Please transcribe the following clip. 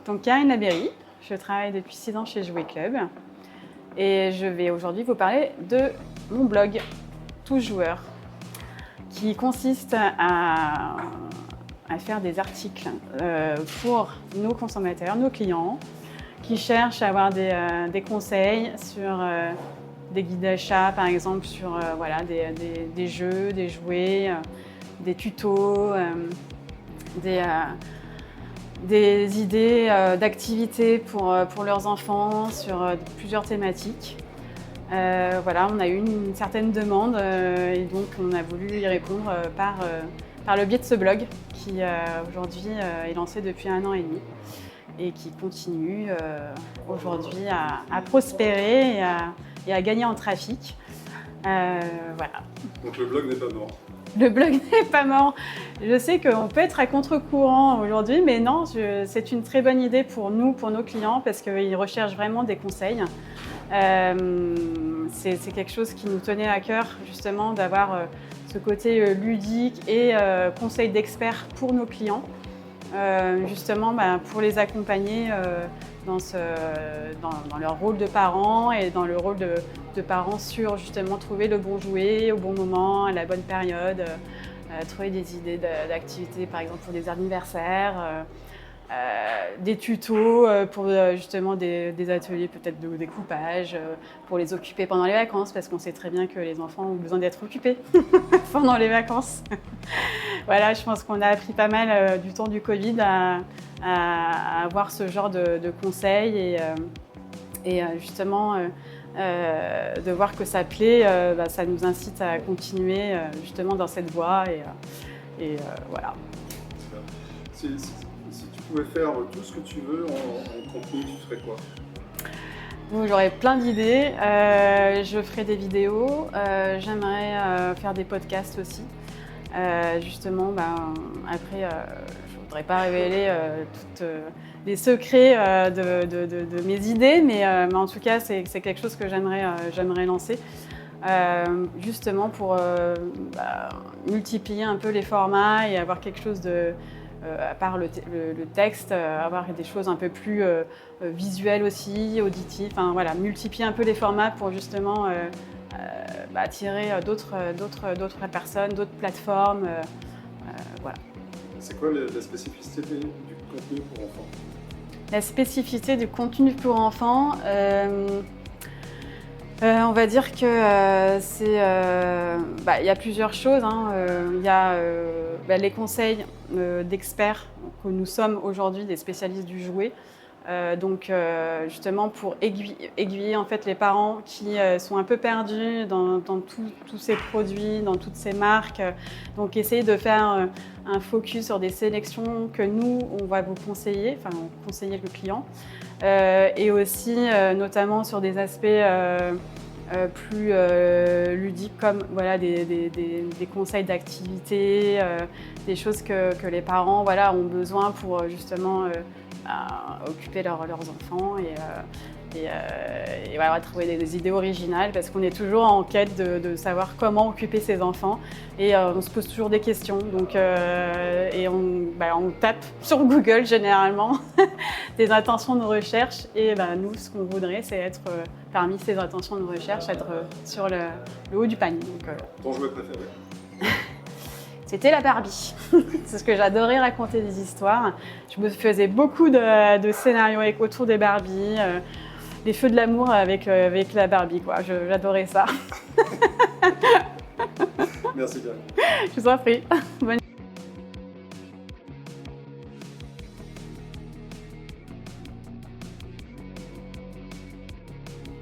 Donc Karine Labéry, je travaille depuis 6 ans chez Jouet Club et je vais aujourd'hui vous parler de mon blog Tous Joueurs qui consiste à faire des articles pour nos consommateurs, nos clients qui cherchent à avoir des conseils sur des guides d'achat par exemple, sur des jeux, des jouets, des tutos, des idées d'activités pour leurs enfants sur plusieurs thématiques. On a eu une certaine demande et donc on a voulu y répondre par le biais de ce blog qui aujourd'hui est lancé depuis 1 an et demi et qui continue aujourd'hui à prospérer et à gagner en trafic. Donc le blog n'est pas mort. Le blog n'est pas mort. Je sais qu'on peut être à contre-courant aujourd'hui, mais non, c'est une très bonne idée pour nous, pour nos clients, parce qu'ils recherchent vraiment des conseils. C'est quelque chose qui nous tenait à cœur, justement, d'avoir ce côté ludique et conseil d'experts pour nos clients, pour les accompagner dans leur rôle de parents et dans le rôle de parents sur justement trouver le bon jouet au bon moment, à la bonne période, trouver des idées d'activités par exemple pour des anniversaires, des tutos pour justement des ateliers peut-être de découpage pour les occuper pendant les vacances parce qu'on sait très bien que les enfants ont besoin d'être occupés pendant les vacances. Voilà, je pense qu'on a appris pas mal du temps du Covid à avoir ce genre de conseils et justement de voir que ça plaît, ça nous incite à continuer justement dans cette voie et voilà. Si tu pouvais faire tout ce que tu veux en contenu, tu ferais quoi? Donc, j'aurais plein d'idées, je ferai des vidéos, j'aimerais faire des podcasts aussi. Justement, après, je ne voudrais pas révéler tous les secrets de mes idées, mais en tout cas, c'est quelque chose que j'aimerais lancer, justement pour multiplier un peu les formats et avoir quelque chose de, à part le texte, avoir des choses un peu plus visuelles aussi, auditives, multiplier un peu les formats pour justement attirer d'autres personnes, d'autres plateformes. Voilà. C'est quoi la spécificité du contenu pour enfants? La spécificité du contenu pour enfants, on va dire que il y a plusieurs choses. Il y a les conseils d'experts que nous sommes aujourd'hui des spécialistes du jouet. Justement pour aiguiller en fait les parents qui sont un peu perdus dans tous ces produits, dans toutes ces marques. Donc essayer de faire un focus sur des sélections que nous on va vous conseiller, conseiller le client, et aussi notamment sur des aspects plus ludiques comme des conseils d'activité, des choses que les parents ont besoin pour justement occuper leurs enfants et trouver des idées originales parce qu'on est toujours en quête de savoir comment occuper ses enfants et on se pose toujours des questions donc, on tape sur Google généralement des intentions de recherche et nous ce qu'on voudrait c'est être parmi ces intentions de recherche, être sur le haut du panier. Ton jouet préféré? C'était la Barbie. C'est ce que j'adorais raconter des histoires. Je me faisais beaucoup de scénarios autour des Barbies, les feux de l'amour avec la Barbie, quoi. J'adorais ça. Merci bien. Je vous en prie. Bonne